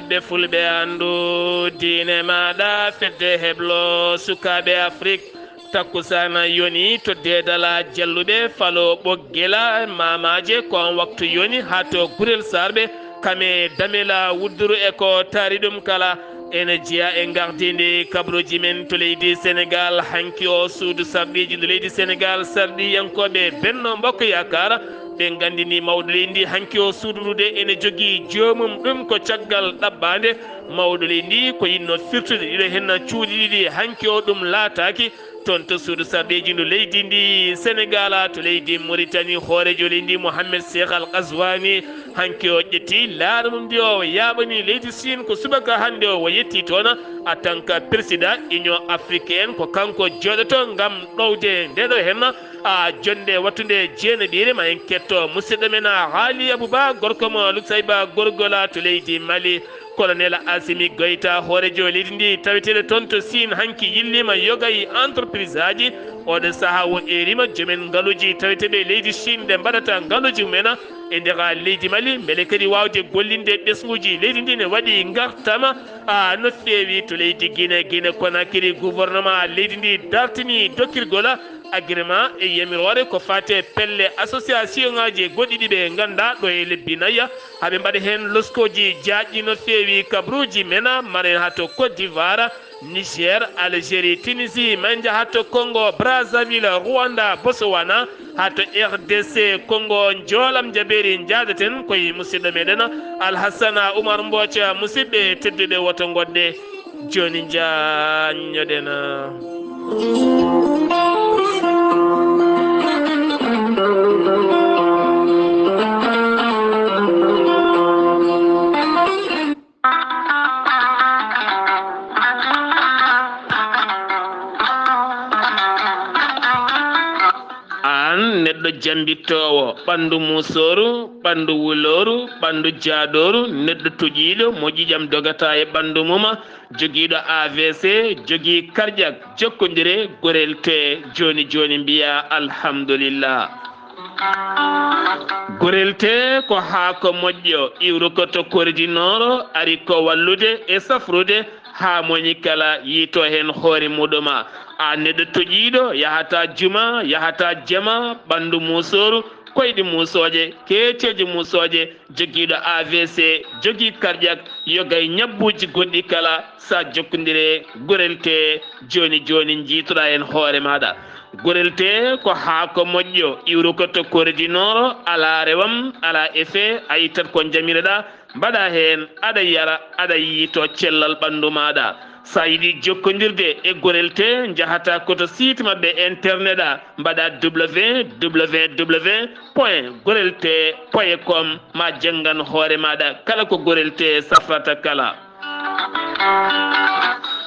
musidɓe fulɓe andu diine maɗa fedde heblo sukaɓe afrique takkusana yoni to dedala jalluɓe falo ɓoggela mamaje kon waktu yoni ha to gurel sarɓe kame damela wudduru e ko taari ɗum kala ene jeeya e gardidi kabruji men to leydi sénégal hanki o suudu sarɗiji to leydi sénégal sarɗiyankoɓe benno mbokka yakara ɓe gandini mawɗo leydi ndi hanki o suudurude ene jogui joomum ɗum ko caggal ɗabbade mawɗo leydi ndi ko yinno firtude ɗiɗo henna cuuɗi ɗiɗi hanki o ɗum laataki toon to suudu sarɗeji ndu leydi ndi sénégal to leydi mauritanie hoorejo leydi ndi mouhamed cheikh al kaswani hanki o ƴetti laaɗa mum ndi o yaɓani leydi Chine ko subaka hande o yetti toon en tant que président union africaine ko kanko joɗoto gam ɗowde ndeɗo henna jonde wattude jeeneɗire ma en ketto musidɗo men haali abouba gorko mo luksayba gorgola to leydi mali colonel Assimi Goïta hoorejo leydi ndi taweteɗe toon to Sine hanki yillima yogay entreprise aji oɗo saaha wo erima joomen ngaaluji taweteɓe leydi Chine ɗe mbaɗata ngaaluji mumen e nder leydi mali beele kadi wawde gollinde ɓesguji leydi ndi ne waɗi gartama no feewi to leydi guine Conakry gouvernement leydi ndi dartini dokkirgol agrément e yamirore ko fate pelle association ngaji goɗɗi ɗiɓe ganda ɗo e lebbi nayya haɓe mbaɗa hen loskoji jaaƴɗi no feewi kabruji mena maren ha to Côte d'Ivoire Niger Algérie Tunisie manje ha to Congo Brazzaville Rwanda Botswana ha to RDC Congo joolam jaɓeri jaadaten koye musidɗo meɗen Alhassana Oumar Mbotia musidɓe tedduɓe woto godde joni jañoɗen neɗɗo jambittowo ɓandu musoru ɓandu wuloru ɓandu jaadoru neɗɗo toƴiɗo mo ƴiƴam dogata e ɓandu mum joguiɗo AVC jogui cardiaque jokkodire gorel te joni mbiya alhamdulillah gorel te ko haako moƴƴo iwru ko to koridinoro ari ko wallude e safrude ha moni kala yito hen hoore muɗuma a neɗɗo toƴiɗo yahata juma yahata jama ɓandu musoru koyɗi musoje keeteji musoje joguiɗo AVC jogui cardiaque yogay ñabbuji goɗɗi kala sa jokkodire gorel te joni jiitoɗa hen hoore maɗa gorel te ko haako moƴƴo iwru ko to koridinoro ala rewam ala effet a yittat ko jamireɗa mbaɗa hen aɗa yara aɗa yiito cellal ɓandu maɗa sa yiɗi jokkodirde e gorel te jahata koto site mabɓe internet mbaɗa www.gorelte.com ma janggan hoore maɗa kala ko gorel te safrata kala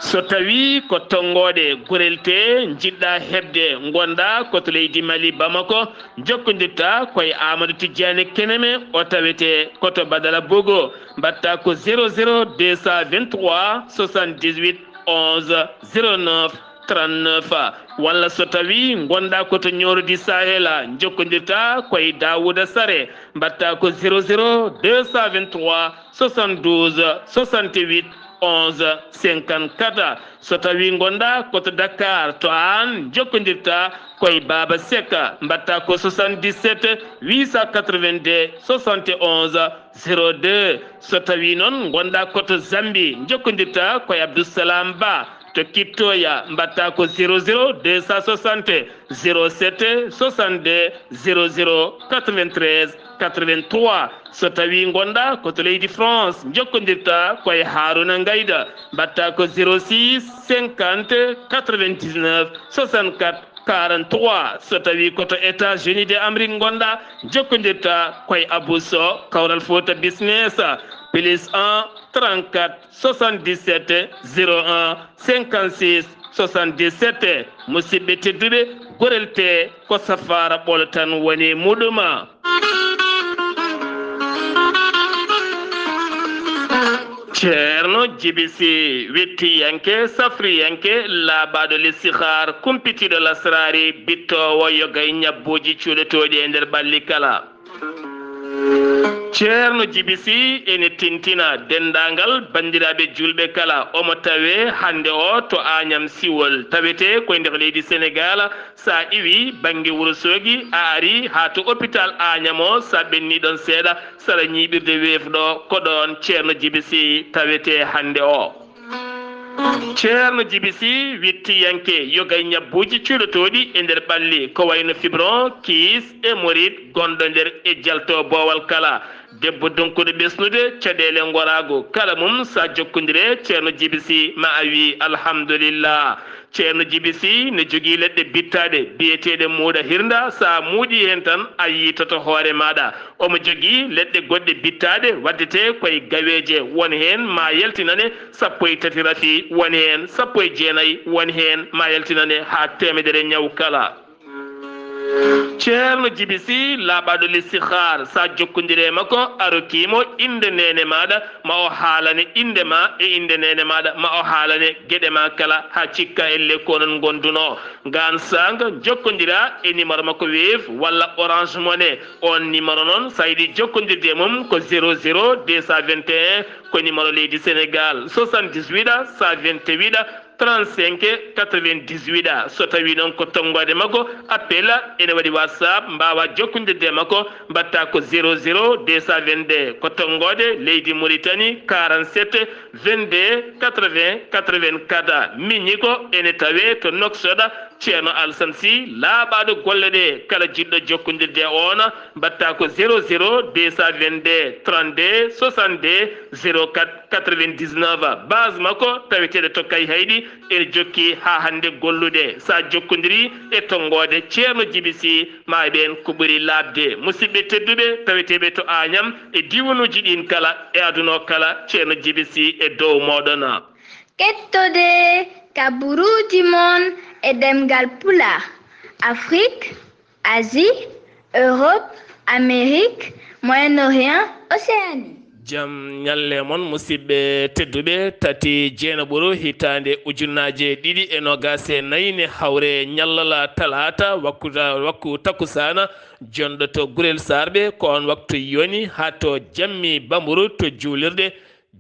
so tawi ko tonggode gorel te jiɗɗa hebde gonda koto leydi Mali Bamako jokkodirta koye Amadou Tidiane Keneme o tawete koto Badala Bogo mbatta ko 00 223 78 11 09 39 walla so tawi gonda koto ñorodi Sahela jokkodirta koye Dawouda Sare mbatta ko 00 223 72 68 11 54 so tawi gonda koto Dakar to an jokkodirta koye Baba Seka mbatta ko 77 882 71 02 so tawi noon gonda koto Zambi jokkodirta koye Abdoussalam Ba to Kittoya mbatta ko 00 260 07 62 00 93 83 so tawi gonda koto leydi France jokkodirta koye Haruna Ngayda mbatta ko 06 50 99 64 43 so tawi koto États-Unis d'Amérique gonda jokkodirta koye Abousso Kawral Fouta Business plus 1 34 77 01 56 77 musidɓe tedduɓe gorel te ko safara ɓolo tan woni muɗuma ceerno jibisi wettiyanke safriyanke laaɓaɗo listihar kumpitiɗo lasrari bittowo yogay ñabbuji cuuɗotoɗi e nder ɓalli kala ceerno jibisi ene tintina dendangal bandiraɓe julɓe kala omo tawe hande o to Agnam Siwol tawete koye nder leydi Sénégal sa iwi banggue Wourossogui a ari ha to hôpital Agnam o sa ɓenniɗon seeɗa sara ñiɓirde weefɗo ko ɗon ceerno jibisi tawete hande o ceerno jibisi wittiyanke yogay ñabbuji cuuɗotoɗi e nder ɓalli ko wayno fibron kiis e morit gonɗo nder e jalto boowal kala debbo donkude ɓesnude caɗele gorago kala mum sa jokkodire ceerno jibisi ma a wi alhamdulillah ceerno jibisi ne jogui leɗɗe bittaɗe biyeteɗe muuɗa hirda sa muuɗi hen tan a yitoto hoore maɗa omo jogui leɗɗe goɗɗe bittaɗe waddete koye gaweje won hen ma yaltinane 13 rafi won hen 19 won hen ma yaltinane ha temedere ñaw kala ceerno jibisi laaɓaɗo listihar sa jokkodire makko arokimo inde nene maɗa ma o haalane inde ma e inde nene maɗa ma o haalane gueɗe ma kala ha cikka elle konon gonduno gan sanga jokkodira e numéro makko Wave walla Orange Money on numéro noon sa yiɗi jokkodirde mum ko 00 221 ko numéro leydi Sénégal 78 128 35 98 so tawi noon ko tonggode makko appel ene waɗi WhatsApp mbawa jokkodirde makko mbatta ko 00 222 ko tonggode leydi Mauritanie 47 22 80 84 minni ko ene tawe to Noksoɗa ceerno Alassane Sy laaɓaɗo golle ɗe kala jiɗɗo jokkodirde ona mbatta ko 00 222 32 62 04 99 base makko taweteɗe tokkay hayɗi ene jokki ha hande gollude sa jokkodiri e tonggode ceerno jibisi ma ɓen ko ɓuuri labde musidɓe tedduɓe taweteɓe to Agnam e diwanuji ɗin kala e aduna kala ceerno jibisi e dow moɗon kettode kaburuji mon e demgal pula Afrique, Asie, Europe, Amérique, Moyen-Orient, Océanie. Jam nyalle mon musidɓe tedduɓe tati jeenaɓuru hitande ujunnaje ɗiɗi e nogase nayyi ne hawre nyallala talata wakku takusana jonɗo to Gurel Sarɓe ko on waktu yoni ha to jammi bamburu to juulirde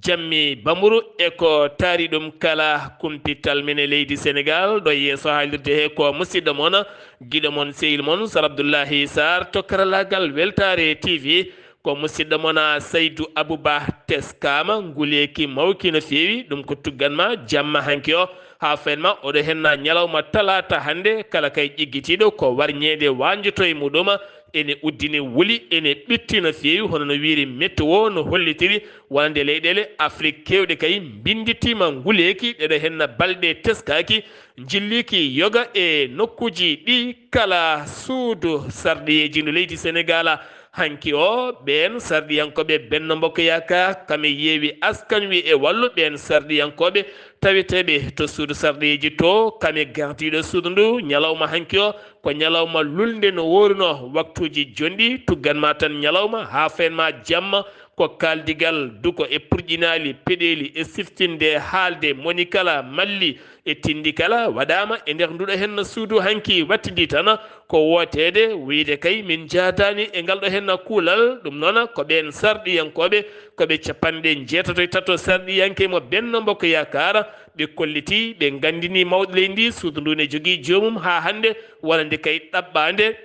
jammi bamburu e ko taari ɗum kala kumpital men e leydi Sénégal ɗo yeeso haalirde he ko musidɗo mon guiɗo mon sehil mon Sar Abdoullahi Sarr to karallagal Weltare TV ko musidɗo mona Saydou Abouba teskama nguleki mawki no feewi ɗum ko tugganma jamma hanki o ha fenma oɗo henna ñalawma talata hande kala kay ƴiggitiɗo ko warñede wanjoto e muɗuma ene uddine wuli ene ɓitti no feewi hono no wiiri météo no hollitiri wonande leyɗele Afrique kewɗe kay binditima nguleki ɗeɗo henna balɗe teskaki jilliki yoga e nokkuji ɗi kala suudu sarɗiyeji no leydi Sénégal hanki o ɓen sarɗiyankoɓe Benno Bokk Yakaar kame yeewi askan wi e wallu ɓen sarɗiyankoɓe taweteɓe to suudu sarɗiyeji to kame gardiɗo suudu ndu ñalawma hanki o ko ñalawma lulde no woruno waktuji jonɗi tugganma tan ñalawma ha fenma jamma ko kaldigal duko e purƴinali peɗeli e siftinde haalde moni kala malli e tindi kala waɗama e nder nduɗo henno suudu hanki wattidi tan ko wotede wiide kay min jatani e ngal ɗo henna kuulal ɗum noon ko ɓen sarɗiyankoɓe koɓe 63 sarɗiyanke mo Benno Bokk Yakaar ɓe kolliti ɓe gandini mawɗo leydi ndi suudu ndu ne jogui jomum ha hande wonande kay ɗaɓɓade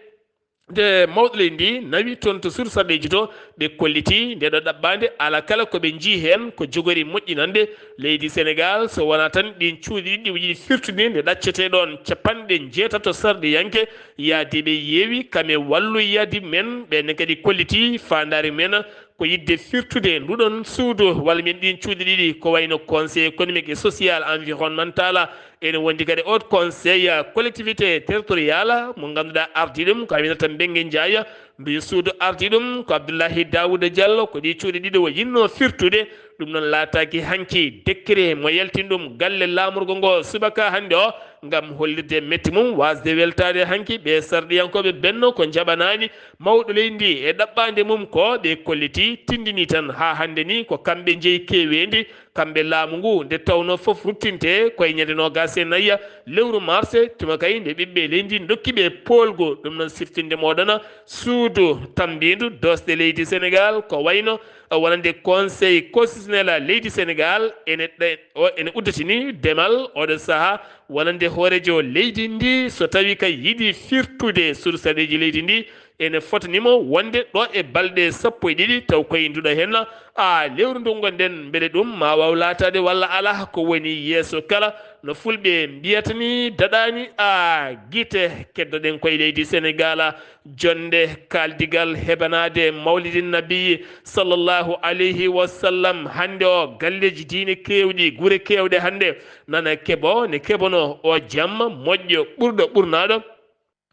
nde mawɗo leydi ndi nawi toon to suudu sarɗeji to ɓe kolliti nde ɗo ɗaɓɓade ala kala koɓe jii hen ko jogori moƴƴinande leydi Sénégal so wona tan ɗin cuuɗi ɗiɗi yiɗi firtude nde ɗaccete ɗon 60 sarɗiyanke yaadiɓe yeewi kame wallu yaadi men ɓenne kadi kolliti fandare men ko yidde firtude nduɗon suudu walla min ɗin cuuɗi ɗiɗi ko wayno conseil économique et social environnemental ene wondi kadi haut conseil collectivité territorial mo ganduɗa ardi ɗum ko Aminata Mbengue Ndiaye mbi suudu ardi ɗum ko Abdoulahi Daouda Diallo ko ɗi cuuɗi ɗiɗi o yinno firtude ɗum noon laataki hanki décret mo yaltin ɗum galle lamorgo ngo subaka hande o ngam hollirde metti mum wasde weltade hanki ɓe sarɗiyankoɓe benno ko jaɓanani mawɗo leydi ndi e ɗaɓɓande mum ko ɓe kolliti tindini tan ha hande ni ko kamɓe jeeyi kewendi kamɓe laamu ngu nde tawno fof ruttinte koye ñande nogase nayya lewru mars tuma kay nde ɓiɓɓe leydi dokkiɓe polgo ɗum noon siftinde moɗona suudu tambindu dosde leydi sénégal ko wayno wonande conseil constitutionnel leydi sénégal ene uddatini demal oɗo saaha wonande hoorejo leydi ndi so tawi kay yiiɗi firtude sursaɗeji leydi ndi ene fotanimo wonde ɗo e balɗe 12 taw koye nduɗo hen lewru ndu gonɗen beele ɗum ma waw latade walla ala ko woni yeeso kala no fulɓe mbiyatani daɗani guite keddoɗen koye leydi sénégal jonde kaldigal heɓanade mawlidin nabi sallllahu alayhi wa sallam hande o galleji diine kewɗi guure kewɗe hande nana keeɓo ne keɓono o jamma moƴƴo ɓurɗo ɓurnaɗo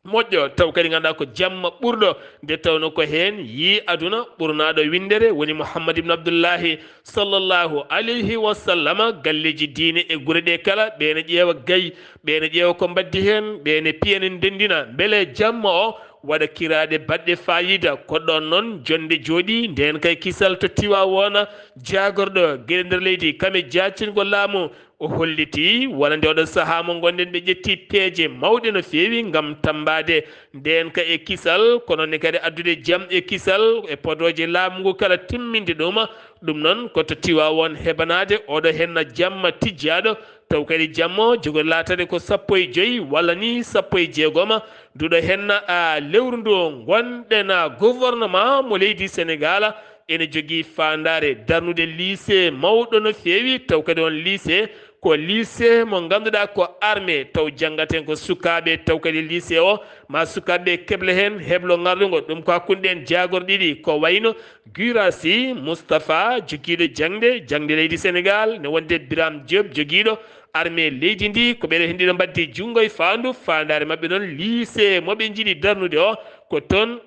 moƴƴo taw kadi ganduɗa ko jamma ɓurɗo nde tawno ko hen yi aduna ɓurnaɗo windere woni mouhammad ibne abdoullahi sallllahu alayhi wa sallama galleji diine e guure ɗe kala ɓene ƴeewa gayi ɓene ƴeewa ko mbaddi hen ɓene piyane ndendina beele jamma o waɗa kiraɗe baɗɗe fayida koɗɗon noon jonde jooɗi nden kay kisal to tiwa wona jagorɗo gueɗe nder leydi kame jacingol laamu o holliti wonande oɗo saaha mo gonɗen ɓe ƴetti peeje mawɗe no feewi gam tambade nden ka e kisal kono ne kadi addude jaam e kisal e podoje laamu ngu kala timminde ɗum ɗum noon koto tiwa won heɓanade oɗo henna jamma tijjaɗo taw kadi jammo jogo latade ko 15 walla ni 16 duɗo henna lewru ndu gonɗen gouvernement mo leydi sénégal ene jogui fandare darnude lycée mawɗo no feewi taw kadi on lycée ko lycée mo ganduɗa ko armé taw jangaten ko sukaɓe taw kadi lycée o ma sukaɓe keble hen heblo gardugo ɗum ko hakkude en jagorɗiɗi ko wayno Guirassy Moustapha joguiɗo jangde leydi sénégal ne wonde Biram Diop joguiɗo armé leydi ndi ko ɓeɗo hendiɗo mbaddi junggo e fandu fandare mabɓe noon lycée moɓe jiiɗi darnude o ko toon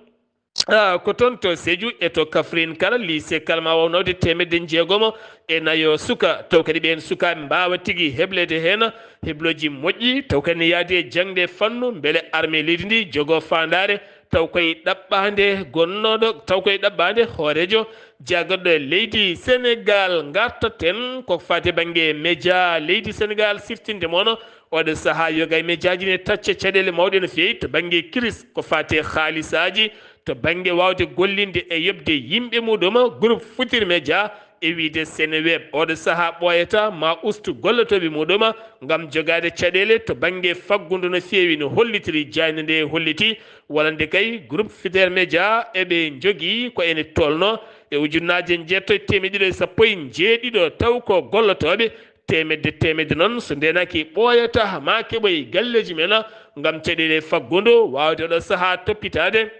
to Sédhiou e to Kaffrine kala lycée kala ma wawnode 600 suka taw kadi ɓen sukaɓe mbawa tigui heblede hen hebloji moƴƴi taw kadi ne yaadi e jangde fannu beele armé leydi ndi jogo fandare taw koye ɗaɓɓade gonnoɗo taw koye ɗaɓɓade hoorejo jagorɗo leydi sénégal gartaten ko fati banggue média leydi sénégal siftinde mono oɗo saaha yoga e médiaji ne tacce caɗele mawɗe no fewi to banggue kiris ko fati haalisaji to banggue wawde gollinde e yobde yimɓe muɗum groupe Futurs Médias e wiide Seneweb oɗo saaha ɓoyata ma ustu gollotoɓe muɗum gam jogade caɗele to banggue faggudu no fewi no hollitiri jayno nde holliti walande kay groupe Futurs Médias eɓe jogui ko ene tolno e ujunnaje jeetto 117 taw ko gollotoɓe temedde noon so ndenaki ɓoyata ma keɓoy galleji men gam caɗele faggudu wawde oɗo saaha toppitade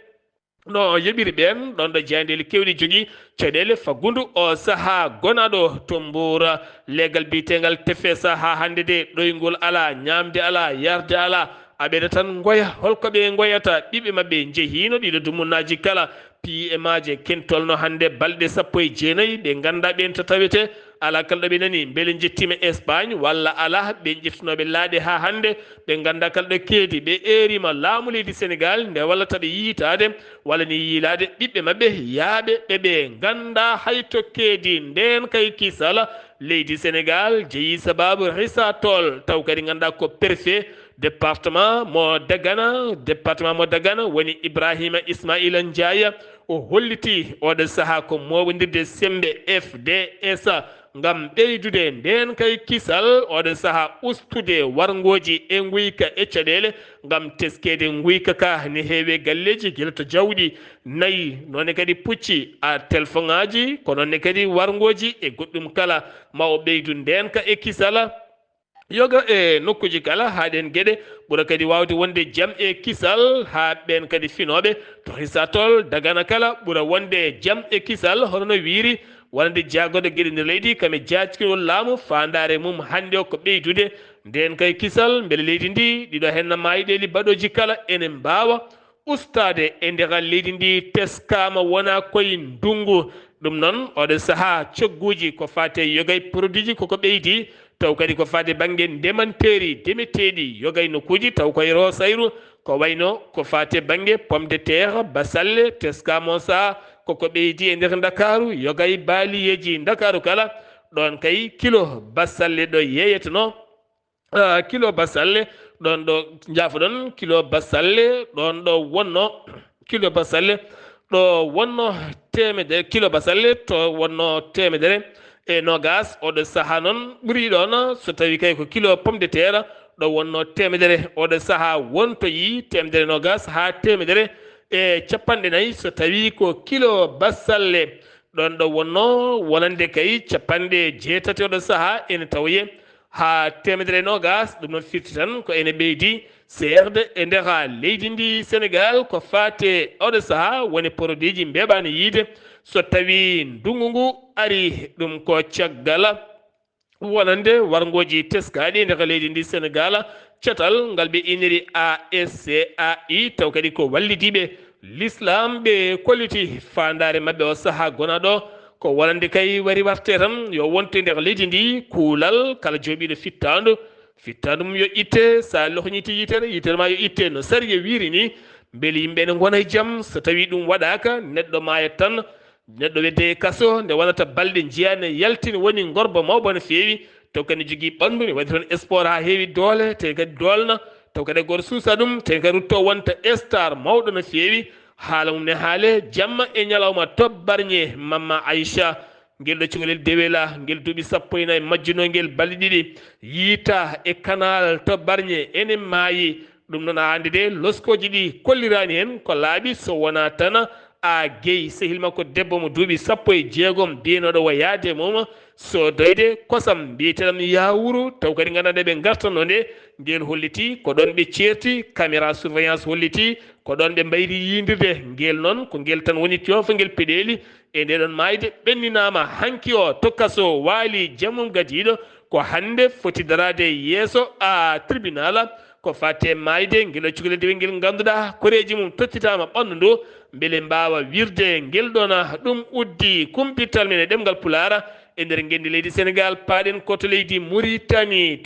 no yoɓiri ɓen ɗon ɗo jeyandele kewɗi jogui caɗele faggudu o saaha gonaɗo to Mbour legal bitegal TFS ha hande de ɗoygol ala ñamde ala yarde ala aɓeɗa tan goya holko ɓe goyata ɓiɓɓe mabɓe jeehino ɗiɗo dumunnaji kala PMaje kentolno hande balɗe 19 ɓe ganda ɓen to tawete ala kala ɗo ɓe nani beele jettima Espagne walla ala ɓe ƴeftinoɓe laaɗe ha hande ɓe ganda kala ɗo keedi ɓe erima laamu leydi sénégal nde wallata ɓe yiitade walla ni yiilade ɓiɓɓe mabɓe yaaɓe ɓeɓe ganda hayto keedi nden kay kisala leydi sénégal jeeyi sababu risatol taw kadi ganduɗa ko préfet département mo Dagana woni Ibrahima Ismaila Ndiaye o holliti oɗo saaha ko moɓodirde sembe FDS ngam ɓeydude nden kay kisal oɗo saaha ustude wargoji e guyka e caɗele ngam teskede guyka ka ne heewe galleji guila to jawɗi nayyi nonne kadi pucci téléphone ngaji ko nonne kadi wargoji e goɗɗum kala ma o ɓeydu nden ka e kisala yoga e nokkuji kala haɗen gueɗe ɓuura kadi wawde wonde jaam e kisal ha ɓen kadi finoɓe to risatol Dagana kala ɓuura wonde jaam e kisal hono no wiiri wonde jagoɗo gueɗe nder leydi kame jackiwol laamu fandare mum hande o ko ɓeydude nden kay kisal beele leydi ndi ɗiɗo henna mayiɗeli baɗoji kala ene mbawa ustade e nder leydi ndi teskama wona koye ndungu ɗum noon oɗo saaha cogguji ko fate yogay produit ji koko ɓeydi taw kadi ko fade banggue ndemanteri demeteɗi yogay nokkuji taw koye Rosayru ko wayno ko fate banggue pomme de terre basalle teskamo sa koko ɓeydi e nder Dakaru yogay baaliyeji Dakaru kala ɗon kay kilo basalle ɗo yeyeteno kilo basalle ɗon ɗo jaafoɗon kilo basalle ɗon ɗo wonno kilo basalle ɗo wonno temedere kilo basalle to wonno temedere e nogas oɗo saaha noon ɓuuri ɗon so tawi kay ko kilo pomme de terre ɗo wonno temedere oɗo saaha wontoyi temedere nogas ha temedere e capanɗe nayyi so tawi ko kilo basalle ɗon ɗo wonno wonande kay capanɗe jeetati oɗo saaha ene tawoye ha temedere nogas ɗum noon firti tan ko ene ɓeydi serde e nder leydi ndi Sénégal ko fate oɗo saaha woni produit ji mbeɓani yiide so tawi ndungu ngu ari ɗum ko caggal wonande wargoji teskaɗi nder leydi ndi Sénégal cetal ngal ɓe iniri ASCAI taw kadi ko wallidiɓe l'islam ɓe kolliti fandare mabɓe o saaha gona ɗo ko wonande kay wari warte tan yo wonto nder leydi ndi kuulal kala jooɓiɗo fittandu mum yo itte sa lohñiti yitere ma yo itte no sari e wiiri ni beeli yimɓe ne gona e jaam so tawi ɗum waɗaka neɗɗo mayat tan neɗɗo wedde kaso nde wonata balɗe jiyane yaltini woni gorba mawba no feewi taw kadi jogui ɓandu ne waɗi toon sport ha heewi doole te kadi dolna taw kadi goto suusa ɗum te kadi rutto wonta star mawɗo no feewi haala mum ne haale jamma e ñalawma tobbarñe mamma Aïcha ngel ɗo cukalel dewela ngel duuɓi 14 majjuno ngel balɗe ɗiɗi yiita e canal tobbarñe ene maayi ɗum noon a andi de loskoji ɗi kollirani hen ko laaɓi so wona tan a gueyi sehil makko debbo mo duuɓi 16 mbiyenoɗo wo yaade mum so doyde kosam mbiyeteɗam yawuru taw kadi gandanɗe ɓe gartanno nde ngel holliti ko ɗon ɓe ceerti caméra surveillance holliti ko ɗon ɓe mbayri yindirde ngel noon ko ngel tan woni tiofa ngel peɗeli e ndeɗon mayde ɓenninama hanki o tokkaso waali jammum gadiɗo ko hande foti darade yeeso tribunal ko fate mayde ngel cukalel dewe ngel ganduɗa koreji mum tottitama ɓandu ndu beele mbawa wirde ngel ɗona ɗum uddi kumpital men e ɗemgal pulara e nder gendi leydi Sénégal paaɗen koto leydi Mauritanie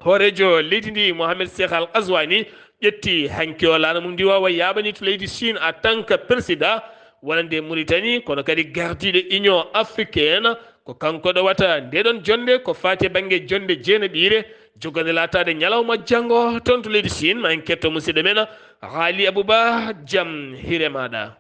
horejo leydi ndi Mohamed Cheikh Al Ghazouani ƴetti hanki o laana mum ndi wawa yaɓani to leydi Chine en tant que président wonande Mauritanie kono kadi gardiɗo Union africaine ko kanko ɗo wata ndeɗon jonde ko fati banggue jonde jeeneɓire jogande latade ñalawma janggo toon to leydi Chine ma en ketto musidɗo men Haali Abouba jaam hiire maɗa.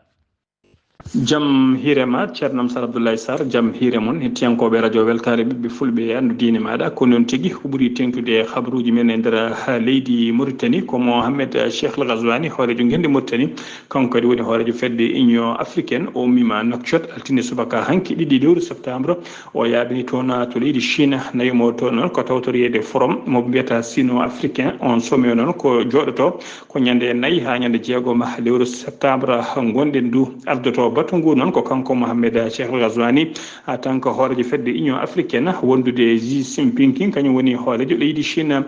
Jam hirema ceernam Sar Abdoulaye Sarr jam hiire mon hettiyankoɓe radio weltare ɓiɓɓe fulɓe andu diine maɗa ko noon tigui ko ɓuuri tengtude habaruji men e nder leydi Mauritanie ko Mohamed Cheikh Al Ghazouani hoorejo guendi Mauritanie kanko kadi woni hoorejo fedde Union africaine o ummima Nouakchott altine subaka hanki 2 lewru septembre o yaaɓini toon to leydi Chine nayimo to noon ko tawtoriyede forum mo mbiyata sino africain on somme noon ko joɗoto ko ñande 4 ha ñande 6 lewru septembre gonɗen du ardoto batu ngu noon ko kanko Mohamed Cheikh Al Ghazouani en tant que hoorejo fedde Union africaine wondude Xi Jinping kañum woni hoorejo leydi Chine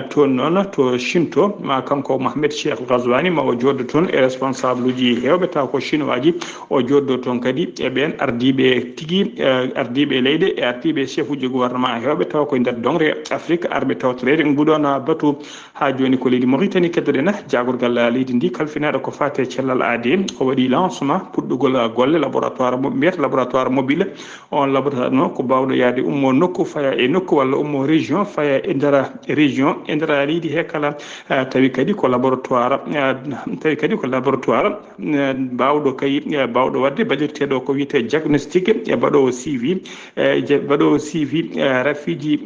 toon noon to Chine to ma kanko Mohamed Cheikh Al Ghazouani ma o joddo toon e responsable uji hewɓe taw ko chinois ji o joddo toon kadi e ɓen ardiɓe tigui ardiɓe leyɗe e ardiɓe chef uji gouvernement hewɓe taw koye nder dongre Afrique arɓe tawtorede nguɗon batu ha joni ko leydi Mauritanie keddoɗen jagorgal leydi ndi kalfinaɗo ko fate cellal AD o waɗi lancement puɗɗugol golle laboratoire mbiyata laboratoire mobile on laboratoire noon ko bawɗo yaade ummo nokku faya e nokku walla ummo région faya e nder région e nder leydi he kala tawi kadi ko laboratoire bawɗo kay bawɗo wadde baɗirteɗo ko wiyete diagnostic e baɗowo suivi rafiji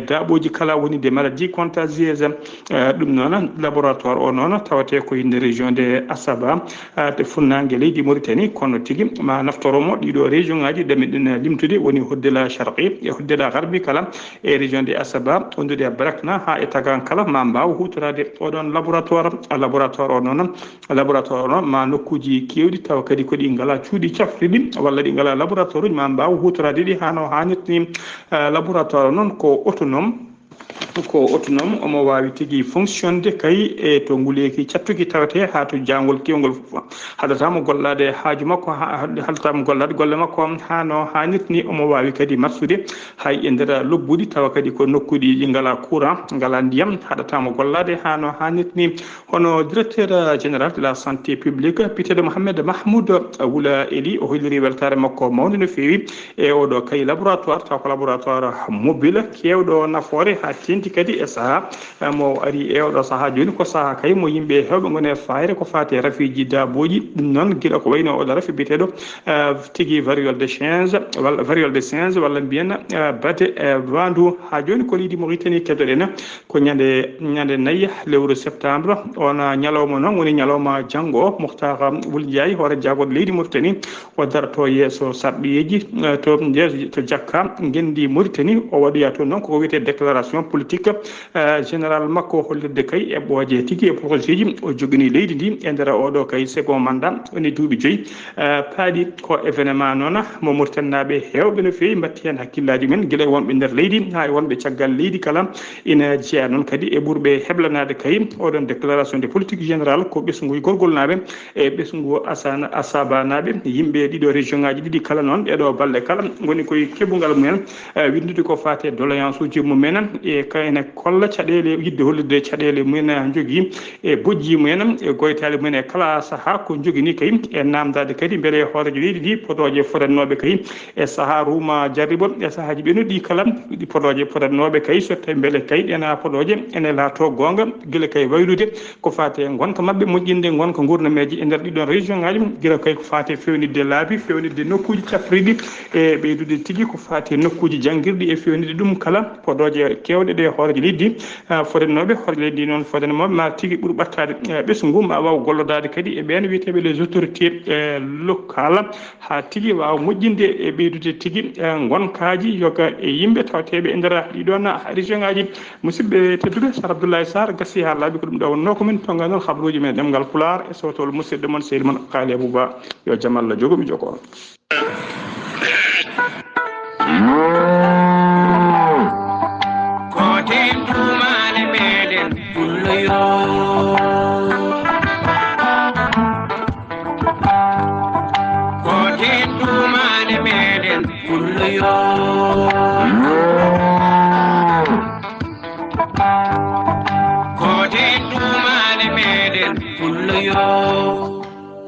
daaɓoji kala woni des maladies contagieuses ɗum noon laboratoire o noon tawate ko inde région de Asaba te funnague leydi Mauritanie kono tigui ma naftoromo ɗiɗo région ngaji ɗemeɗen limtude woni hoddela sharqi e hoddela garbi kala e région de Asaba ondude e Brakna ha e Tagan kala ma mbaw hutorade oɗon laboratoire o noon ma nokkuji kewɗi tawa kadi ko ɗi ngala cuuɗi cafriɗi walla ɗi ngala laboratoire uji ma mbaw hutorade ɗi hano hannirtini laboratoire noon ko autonome ko autonome omo wawi tigi fonctionde kay e to nguleki cattuki tawate ha to jangol kewgol hadatamo gollade haaju makko haldatamo gollade golle makko hano hanirni omo wawi kadi marsude hay e nder lobbuɗi tawa kadi ko nokkuɗi ɗi ngala courant ngala ndiyam haɗatamo gollade hano hanirni hono directeur général de la santé publique piteɗo Mohamed Mahmoud Wula Eli o holliri weltare makko mawde no fewi e oɗo kay laboratoire taw ko laboratoire mobile kewɗo nafoore ha tenti kadi e saaha mo ari e oɗo saaha joni ko saaha kay mo yimɓe hewɓe gone fayre ko fate rafiji daboji ɗum noon guila ko wayno oɗo rafi biteɗo tigui variole de change walla variole de singe walla mbiyen bade wandu ha joni ko leydi Mauritanie keddoɗen ko ñande 4 lewru septembre ona ñalawma noon woni ñalawma janggo Moukhtar Wul Ndiaye hoore jagoɗo leydi Mauritanie o darto yesso sarɗiyeji to jakka gendi Mauritanie o waɗoya toon noon koko wiyete déclaration politique général makko hollirde kay e ɓooje tigui e projet ji o jogani leydi ndi e nder oɗo kay second mandat woni duuɓi 5 paaɗi ko événement noon mo Mauritanaɓe hewɓe no fewi mbatti hen hakkillaji men guila e wonɓe nder leydi ha e wonɓe caggal leydi kala ina jeeya noon kadi e ɓurɓe heblanade kay oɗon déclaration de politique général ko ɓesgu gorgol naɓe e ɓesgu asaba naɓe yimɓe ɗiɗo région ngaji ɗiɗi kala noon ɗeɗo balɗe kala woni koye keɓugal mumen windude ko fate doléance uji mumen e kayne kolla caɗele yidde hollirde caɗele mumen jogui e bojji mumen e goytade mumen e kala saaha ko jogini kay e namdade kadi beele hoorejo leydi ndi podoje fotannoɓe kay e saaha ruma jarribo e saahaji ɓenuɗi kala ɗi podoje fotannoɓe kay so tawi beele kay ɗena podoje ene laato gonga guila kay waylude ko fate gonka mabɓe moƴƴinde gonka gurnameji e nder ɗiɗon région ngaji guila kay ko fate fewnidde laabi fewnidde nokkuji cafriɗi e ɓeydude tigui ko fate nokkuji jangguirɗi e fewnidde ɗum kala podoje kewɗe ɗe hoorejo leydi fotannoɓe hoorejo leydi noon fotannoɓe ma tigui ɓuuri ɓattade ɓesgu ma wawa gollodade kadi e ɓen wiyeteɓe les autorités locales ha tigui wawa moƴƴinde e ɓeydude tigui gonkaji yoga e yimɓe tawateɓe e nder ɗiɗon région ngaji musidɓe tedduɓe Sar Abdoulaye Sarr gassi ha laaɓi ko ɗum ɗo wonno komin tonga noon habaruji men ɗemgal Pulaar e sowtol musidɗo moon seydi moon Kaali Abouba yo jaam Allah jogo mi jogo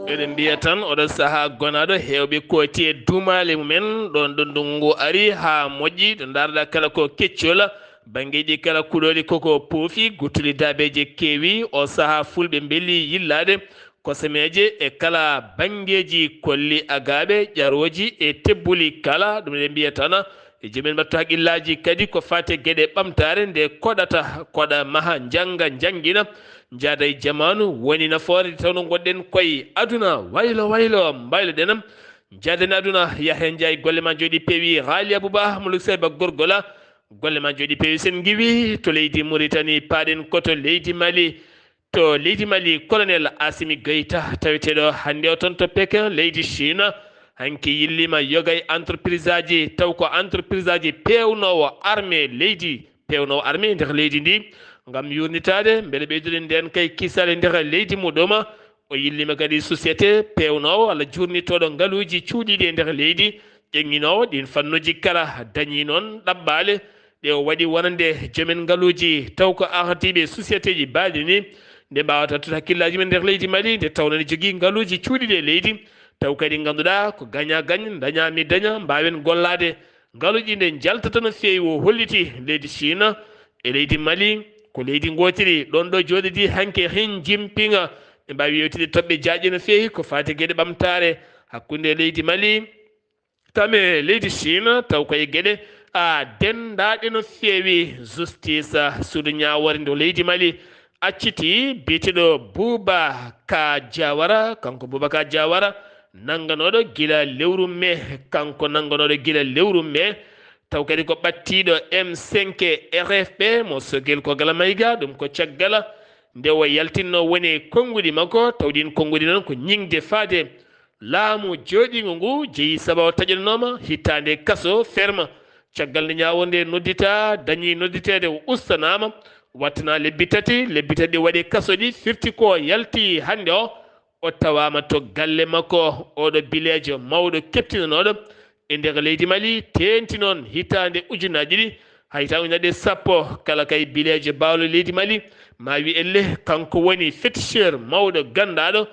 eɗen mbiya tan oɗo saaha gonaɗo hewɓe kooti e dumale mumen ɗon ɗo ndungu ari ha moƴƴi ɗo darɗa kala ko keccol banggueji kala kuɗoɗi koko poofi guttuli dabeje keewi o saaha fulɓe beeli yillade kosameje e kala banggueji kolli agaɓe ƴaroji e tebbuli kala ɗum eɗen mbiya tan e jomumen mbattu haqqillaji kadi ko fate gueɗe ɓamtare nde koɗata koɗa maaha jangga janggina jaada e jamanu woni nafoore tawno gonɗen koye aduna waylo mbayloɗen jaaden aduna yahen jaayi golle ma jooɗi peewi haali Abouba mo lukseba gorgola golle ma jooɗi peewi sen giwi to leydi Mauritanie paaɗen koto leydi Mali colonel Assimi Goïta taweteɗo hande o toon to Pékin leydi Chine hanki yillima yogay entreprise aji taw ko entreprise aji pewnowo armée nder leydi ndi ngam yurnitade beele ɓeydude nden kay kisale nder leydi muɗum o yillima kadi société pewnowo walla jurnitoɗo ngaaluji cuuɗiɗi e nder leydi ƴeŋŋinowo ɗin fannuji kala dañi noon ɗaɓɓale ɗe o waɗi wonande joomen ngaaluji taw ko ardiɓe société ji baaɗi ni nde mbawata tot hakkillaji men nder leydi Mali nde tawno ne jogui ngaaluji cuuɗiɗi e leydi taw kadi ganduɗa ko gaña dañami daña mbawen gollade ngaaluji nde jaltata no fewi o holliti leydi Chine e leydi Mali ko leydi gotiri ɗon ɗo joɗidi hanke hin jimpinga ɓe mbawi yewtide toɓɓe jaaƴe no fewi ko fati gueɗe ɓamtare hakkude leydi Mali tame leydi Chine taw koye gueɗe dendaɗe no fewi justice suudu ñawore ndo leydi Mali acciti biyeteɗo Boubacar Diawara kanko Boubacar Diawara nangganoɗo gila lewru mai kanko nangganoɗo gila lewru mai taw kadi ko ɓattiɗo M5 RFP mo sogel ko gala mayga ɗum ko caggal nde o yaltinno woni konngudi makko tawɗin konngudi noon ko ñingde faade laamu jooɗigo ngu jeeyi sababu taƴanoma hittande kaso ferme caggal nde ñawonde noddita dañi nodditede o ustanama wattana lebbi tati waɗi kaso ɗi firti ko yalti hande o tawama to galle makko oɗo bilejo mawɗo keptinanoɗo e nder leydi Mali tenti noon hitande ujunaji ɗi hayta ujunaje sappo kala kay bilejo bawlo leydi Mali ma wi elle kanko woni féticheur mawɗo gandaɗo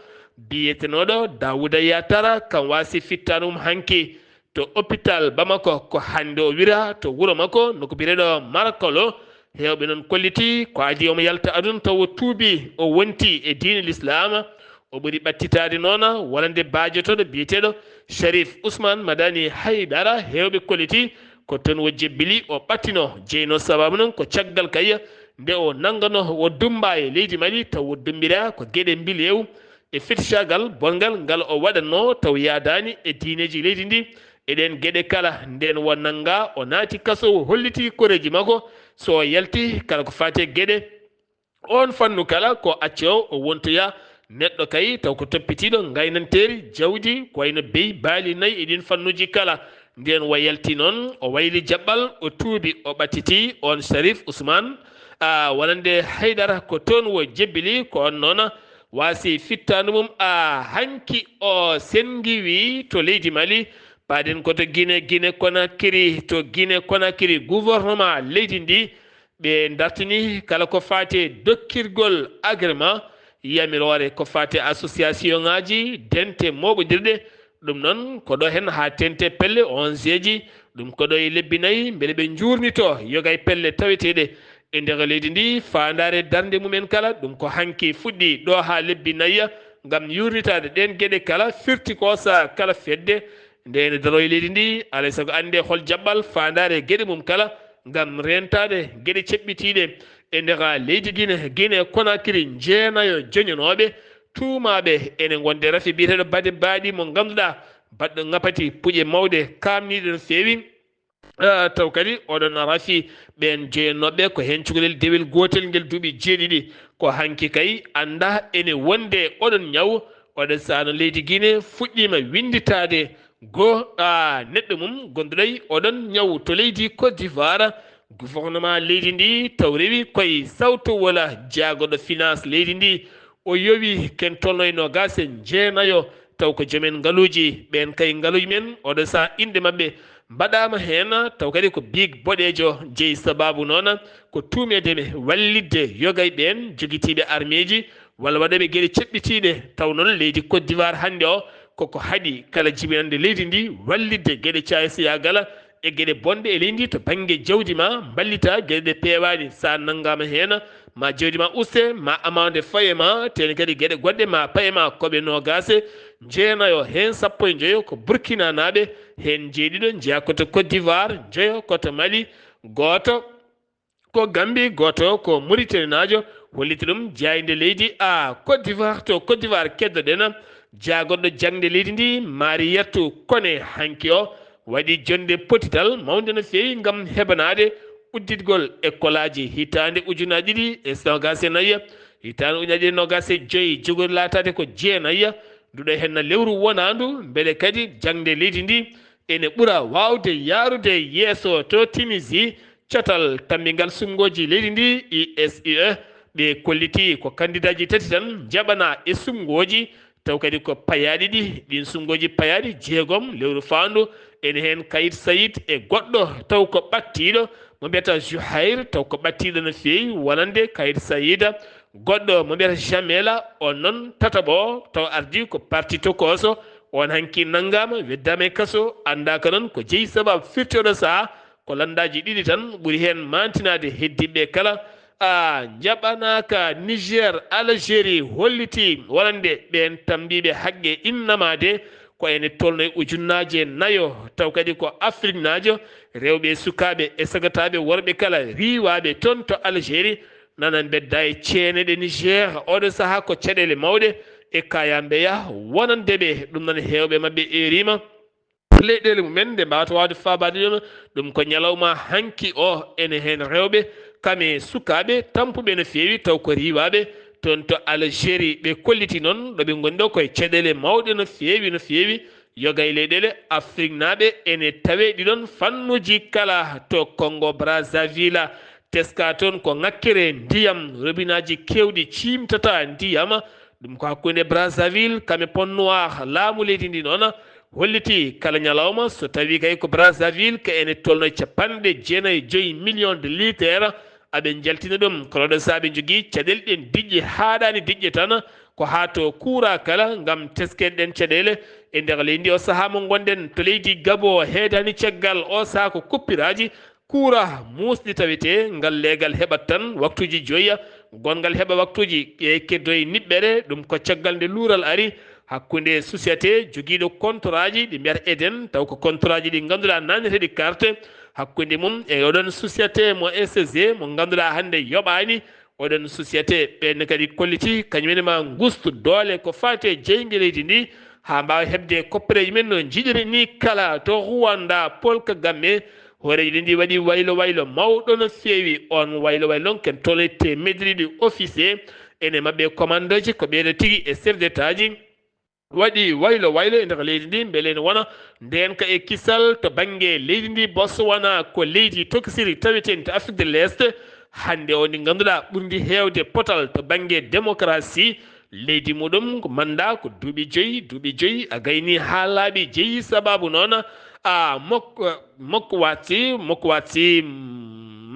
biyetenoɗo Dawouda Yatara kan wasi fittanum hanki to hôpital Bamako ko hande o wira to wuro makko noko bireɗo Marakalo hewɓe noon kolliti ko adi omo yalta aduna taw tuubi o wonti e diine l'islam o ɓuri ɓattitade noon walande bajotoɗo biyeteɗo Sharif Ousmane Madani Haydara hewɓe kolliti ko toon wo jebbili o ɓattino jeyno sababu noon ko caggal kay nde o nangano wo dumba e leydi Mali taw wo dumbira ko gueɗe mbilew e fetichagal bongal ngal o waɗanno taw yadani e diineji leydi ndi eɗen gueɗe kala nden wo nanga o naati kaso o holliti koreji makko so yalti kala ko fate gueɗe on fannu kala ko acce o wontoya neɗɗo kay taw ko toppitiɗo gaynanteri jawdi ko wayno beyi baali nayyi e ɗin fannuji kala nden wo yalti noon o wayli jaɓɓal o tuubi o ɓattiti on Sharif Ousmane wonande Haydara ko toon wo jebbili ko on noon wasi fittanu mum hanki o sengiwi to leydi Mali paɗen koto Guinée Conakry to Guinée Conakry gouvernement leydi ndi ɓe dartini kala ko fate dokkirgol agrément yamirore ko fate association ngaji dente moɓodirɗe ɗum noon koɗo hen ha tente pelle ongeji ɗum koɗo e lebbi nayyi beele ɓe jurnito yogay pelle taweteɗe e nder leydi ndi fandare darde mumen kala ɗum ko hanki fuɗɗi ɗo ha lebbi nayya gam yurnitade ɗen gueɗe kala firti ko sa kala fedde nde ene daro e leydi ndi alay saago ande hol jaɓɓal fandare gueɗe mum kala gam rentade gueɗe ceɓɓitiɗe e nder leydi Guinée Conakry jeenayo joñonoɓe tumaɓe ene gonde rafi biyeteɗo bade baɗi mo ganduɗa baɗɗo ngapati puƴe mawɗe kamniɗe no fewi taw kadi oɗon rafi ɓen jeeyanoɓe ko hen cukalel dewel gotel ngel duuɓi jeeɗiɗi ko hanki kay anda ene wonde oɗon ñaw oɗon sano leydi Guinée fuɗɗima winditade neɗɗo mum gonduɗay oɗon ñaw to leydi Côte d'Ivoire gouvernement leydi ndi taw rewi koye sawto wala jaagoɗo finance leydi ndi o yowi ken tolnoyno gase jeenayo taw ko joomen ngaluji ɓen kay ngaluji men oɗo sa inde mabɓe mbaɗama hen taw kadi ko big boɗejo jeeyi sababu noon ko tumedeɓe wallidde yogay ɓen joguitiɓe armeji walla waɗaɓe gueɗe ceɓɓitiɗe taw noon leydi Côte d'Ivoire hande o koko haaɗi kala jibinande leydi ndi wallidde gueɗe cayasiyagala e gueɗe bonɗe e leydi ndi to banggue jawdi ma ballita gueɗe ɗe peewani sa nanggama hen ma jawdi ma uste ma amande fayema tene kadi gueɗe goɗɗe ma payema koɓe nogase jeenayo hen sappo e joyo ko Burkina naɓe hen jeeɗiɗo jeeya koto Côte d'Ivoire joyo koto Mali goto ko Gambie goto ko Mauritanie najo holliti ɗum jeyde leydi Côte d'Ivoire to Côte d'Ivoire keddoɗen jaagoɗɗo jangde leydi ndi Mariétou Koné hanki o waɗi jonde potital mawde no fewi gam heɓanade udditgol école aji hitande ujunaji ɗiɗi e nogas e nayya hitande ujunaji nogas e joyyi jogori latade ko jeenayya nduɗo henna lewru wonandu beele kadi jangde leydi ndi ene ɓuura wawde yarude yeeso to Tunisie cotal tambingal sumgoji leydi ndi ISIE ɓe kolliti ko candidat ji tati tan jaɓana e sumgoji taw kadi ko payaɗi ɗi ɗin sumgoji payaɗi jeegom lewru fandu ene hen Kayit Sayid e goɗɗo taw ko ɓattiɗo mo mbiyata Juhair taw ko ɓattiɗo no fewi wonande Kayit Sayida goɗɗo mo mbiyata Jamela on noon tataɓo taw ardi ko parti tokoso on hanki nanggama weddama e kaso andaka noon ko jeeyi sababu firtoɗo saaha ko landaji ɗiɗi tan ɓuuri hen mantinade heddiɓe kala jaɓanaka Niger Algérie holliti wonande ɓen tambiɓe haqqe innamade ko ene tolno e ujunnaje nayo taw kadi ko Afrique najo rewɓe sukaɓe e sagataɓe worɓe kala riwaɓe toon to Algérie nanan bedda e ceeneɗe Niger oɗo saaha ko caɗele mawɗe e kayambeya wonandeɓe ɗum nan hewɓe mabɓe erima leyɗele mumen nde mbawata wawde fabade ɗum ɗum ko ñalawma hanki o ene hen rewɓe kame sukaɓe tampuɓe no fewi taw ko riwaɓe toon to Algérie ɓe kolliti noon ɗoɓe goni ɗo koye caɗele mawɗe no fewi yogay leyɗele Afrique naɓe ene tawe ɗiɗon fannuji kala to Congo Brazzaville teska toon ko ŋakkere ndiyam robinaji kewɗi cimtata ndiyam ɗum ko hakkunde Brazzaville Cameroun Pont Noir laamu leydi ndi noon holliti kala ñalawma so tawi kay ko Brazzaville ko ene tolno 95 millions de litres aɓe jaltina ɗum kono ɗo saaɓe jogui caɗele ɗen diƴƴe haɗani diƴƴe tan ko ha to kuura kala gam teskeɗen caɗele e nder leydi o saaha mo gonɗen to leydi Gabo heedani caggal o saaha ko kuppiraji kuura musɗi tawete ngal leegal heɓat tan waktuji joyya gongal heɓa waktuji e keddoye niɓɓere ɗum ko caggal nde luural ari hakkunde société joguiɗo contrat ji ɗi mbiyata Eden taw ko contrat ji ɗi ganduɗa nanneteɗi carte hakkunde mum e oɗon société mo SG mo ganduɗa hande yoɓani oɗon société ɓenne kadi kolliti kañumene ma gustu doole ko fate jeygue leydi ndi ha mbawa hebde koppareji men no jiɗiri ni kala to Rwanda Paul Kagame horeji ɗi ndi waɗi waylo mawɗo no feewi on waylo ken tolete medriɗi officier ene mabɓe commandoji ko ɓeɗo tigui e chef d'état ji waɗi waylo e nder leydi ndi beele ne wona nden ka e kisal to banggue leydi ndi Botswana ko leydi tokosiri taweten to Afrique de l'Est hande o ndi ganduɗa ɓurdi hewde potal to banggue démocratie leydi muɗum ko manda ko duuɓi joyyi a gayni ha laaɓi jeeyi sababu noon a mokko watti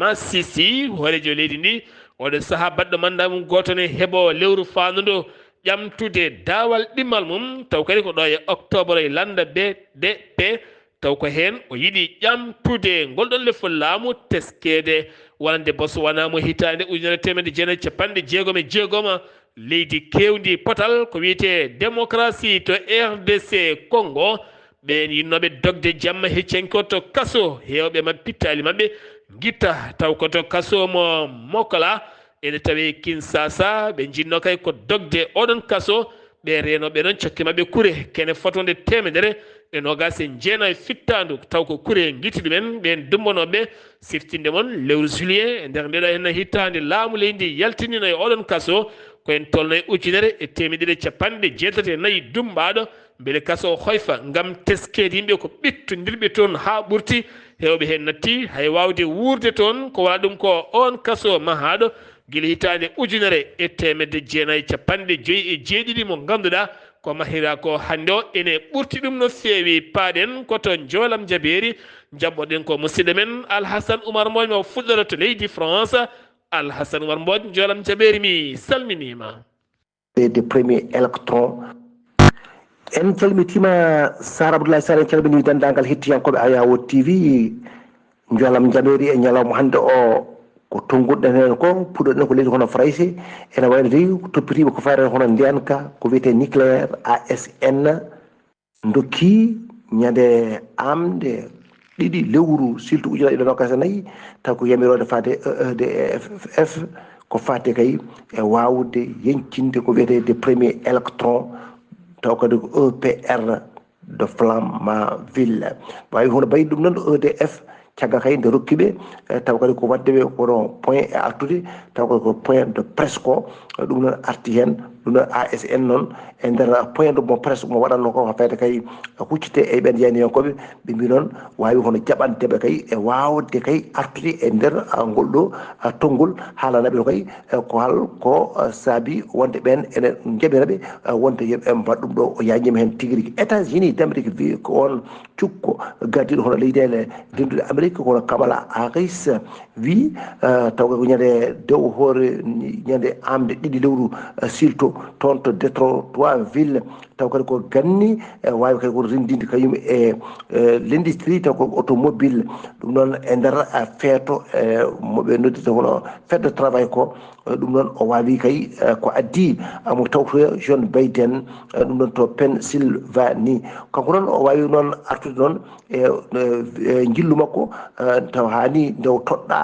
Masisi horejo leydi ndi oɗo saaha baɗɗo manda mum goto ne heeɓo lewru fandudo ƴamtude daawal ɗimmal mum taw kadi ko ɗo e octobre e landa BDP taw ko hen o yiɗi ƴamtude ngolɗon lefol laamu teskede wonande Botswana mo hitande 1996 leydi kewdi potal ko wiyete démocratie to RDC Congo ɓen yinnoɓe dogde jamma heccenkoto kaso hewɓe mabɓe pittali mabɓe guitta taw koto kaso mo Mokola ene tawi Kinshasa ɓe jinno kay ko dogde oɗon kaso ɓe renoɓe ɗon cokki mabɓe kure kene fotonde 129 fittandu taw ko kure guiti ɗumen ɓen dumbanoɓe siftinde mon lewru juillet e nder ndeɗo hen hittande laamu leydi yaltinino e oɗon kaso koyen tolno e 1994 dumbaɗo beele kaso hoyfa gam teskede yimɓe ko ɓittodirɓe toon ha ɓurti hewɓe hen natti hay wawde wurde toon ko wala ɗum ko on kaso mahaɗo guila hitande 1997 mo ganduɗa ko mahira ko hande o ene ɓurti ɗum no feewi paaɗen koto Jolam Jaberi jabboɗen ko musidɗo men Alhassane Oumar Mbodj mo fuɗɗoro to leydi France Alhassane Oumar Mbodj Jolam Jaberi mi salminima des premiers électrons en calmitima Sara Abdoulaye Sall en calmini dendagal hettiyankoɓe Ayawo TV Jolam Jaberi e ñalawma hande o ko tonguɗɗen hen ko puɗɗoɗen ko leydi hono Fraysi ene wayno de toppitiɓe ko fayre hono ndenka ko wiyete nucléaire ASN dokki ñande amde ɗiɗi lewru siltu ujunnaje ɗiɗi nogas e nayyi taw ko yamirode fade EDF ko fate kay e wawde yencinde ko wiyete des premiers électrons taw kadi ko EPR de Flamanville wawi hono bayi ɗum noon EDF caggal kay nde rokkiɓe taw kadi ko waddeɓe kono point e artude taw kadi ko point de presse ko ɗum noon arti hen ɗum noon ASN noon e nder point de mo presse mo waɗanno ko fayde kay huccite e ɓen yaniyankoɓe ɓe mbi noon wawi hono jaɓanteɓe kay e wawde kay artude e nder ngol ɗo tonggol haalanaɓe kay ko saabi wonde ɓen ene jaɓiraɓe wonde yoɓe mbaɗ ɗum ɗo o yañima hen tigui rigui États-Unis d'Amérique wi ko on cukko gardiɗo hono leyɗele dendude Amérique kono Kamala Harris wi taw ko ñande dow hoore ñande amde ɗiɗi lewru silto toon to Detroit ville taw kadi ko ganni wawi kadi ko rendinde kañum e l'industrie taw ko automobile ɗum noon e nder feeto moɓe noddita hono fête de travail ko ɗum noon o wawi kay ko addi mo tawtoya John Biden ɗum noon to Pennsylvanie kanko noon o wawi noon artude noon e jillu makko taw hani ndew toɗɗa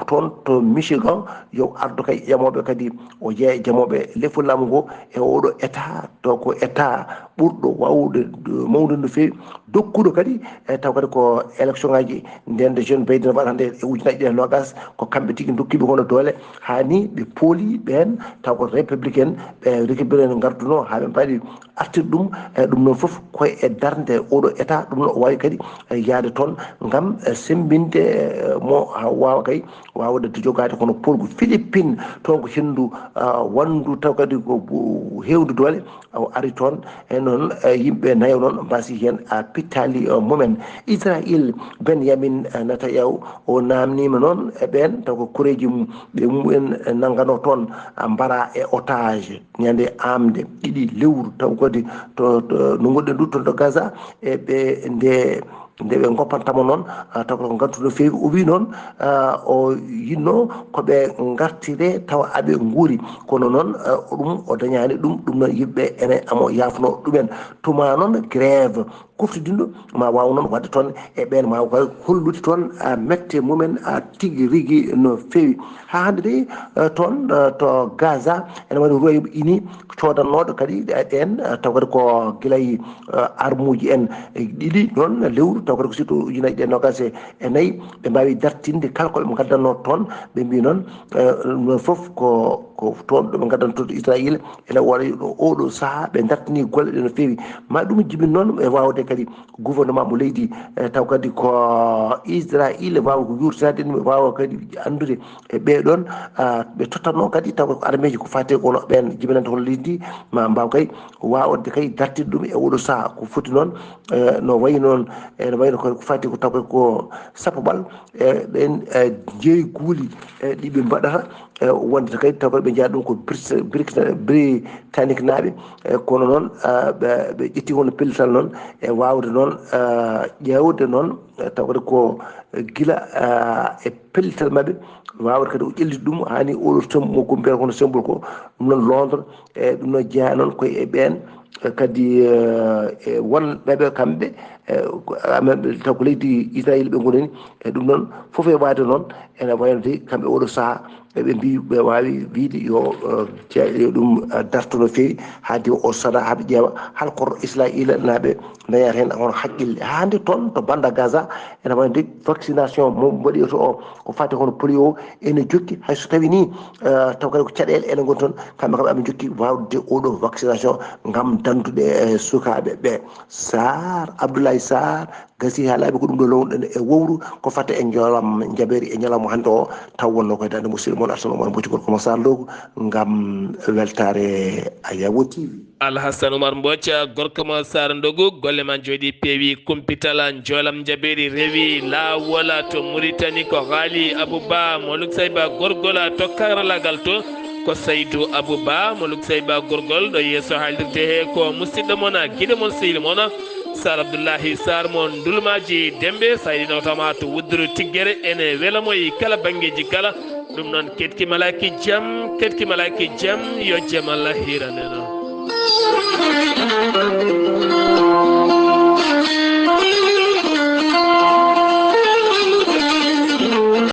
toon to Michigan yo ardu kay ƴamoɓe kadi o jeeya e jamoɓe lefol laamu ngo e oɗo état to ko état ɓurɗo wawde mawde no fewi dokkuɗo kadi taw kadi ko élection ngaji ndende John Biden waɗa hande e 2020 ko kamɓe tigui dokkiɓe hono doole hani ɓe pooli ɓen taw ko républicaine ɓe récupéré no garduno ha ɓe mbaɗi artirde ɗum ɗum noon foof koye e darde oɗo état ɗum noon o wawi kadi yaade toon gam sembinde mo ha wawa kay wawde jogade kono polgu philippine toon ko hendu wandu taw kadi ko hewdu doole o ari toon e noon yimɓe nayo noon mbasi hen pittali mumen israil benyamin netanyahu o namnima noon e ɓen taw ko kureji ɓe mumen nanggano toon mbara e otage ñande amde ɗiɗi lewru taw kadi to no gonɗen ɗu toon to Gaza e ɓe nde ɓe goppantamo noon taw ko gantu no feewi o wi noon o yinno koɓe gartire tawa aɓe guuri kono noon ɗum o dañani ɗum noon yimɓe ene amo yafno ɗumen tuma noon grève kuftidinɗo ma waw noon wadde toon e ɓen ma waw hollude toon mette mumen tigui rigui no feewi ha hande de toon to Gaza ene waɗi Royaume-Uni codannoɗo kadi ɗen taw kadi ko guilay armuji en ɗiɗi noon lewru taw kadi ko surtout ujunaji ɗe nogas e nayyi ɓe mbawi dartinde kala koɓe gaddanno toon ɓe mbi noon non foof ko toon ɗoɓe gaddanto Israil ene waɗa oɗo saaha ɓe dartini golle ɗe no feewi ma ɗum jibin noon e wawde kadi gouvernement mo leydi taw kadi ko Israil wawa ko yurtade ɗum wawa kadi andude e ɓeɗon ɓe tottanno kadi taw ko armée ji ko fate kono ɓen jibinante hono leydi ma mbaw kay wawde kay dartide ɗum e oɗo saaha ko foti noon no wayi noon ene wayno ko fati ko taw ko sappo ɓal ɓen jeeyi guuli ɗiɓe mbaɗata wonde kadi taw ɓe jeeya ɗum ko britannique naaɓe kono noon ɓe ƴetti hono pellital noon e wawde noon ƴewde noon taw kadi ko guila e pellital mabɓe wawde kadi o ƴellide ɗum hani oɗo tembo ko mbiyata kono symbole ko ɗum noon Londres e ɗum noon jeeya noon koye e ɓen kadi won ɓeɓe kamɓe taw ko leydi Israil ɓe gonani e ɗum noon foof e wade noon ene wayno de kamɓe oɗo saaha ɓe mbi ɓe wawi wiide yo ɗum darto no feewi haade o sada haaɓe ƴeewa hal koto Israil naaɓe dañata hen hono haqqille hande toon to banda Gaza ene wayno de vaccination mo waɗi to o ko fati hono polio ene jokki hayso tawi ni taw kadi ko caɗele ene goni toon kamɓe kam aɓe jokki wawde oɗo vaccination gam dandude sukaɓe ɓe Sarr Abdoulaye Sarr gasi ha laaɓi ko ɗum ɗo lowɗen e wowru ko fatta e jolam jaɓeri e ñalawma hande o taw wonno koye dande musidɗo moon Arsane Oumar Mbocci gorko mo Sarr Ndogu gam weltare Ayawo TV. Alhassan Oumar Mbocci gorko mo Sarr Ndogu golle ma jooɗi peewi kumpitala jolam jaɓeri rewi lawola to Mauritanie ko haali Abouba Molouk Sayba gorgola to karalagal to ko Saydou Abouba Molouk Sayba gorgol ɗo yeeso haalirde he ko musidɗo moon guiɗo moon sehil moon Sar Abdoullahi Sarr mon dulmaji dembe sayɗino tama to wudduru tiggere ene welamoyi kala banggueji kala ɗum noon ketki malaki jam yo jaam Allah hiraneno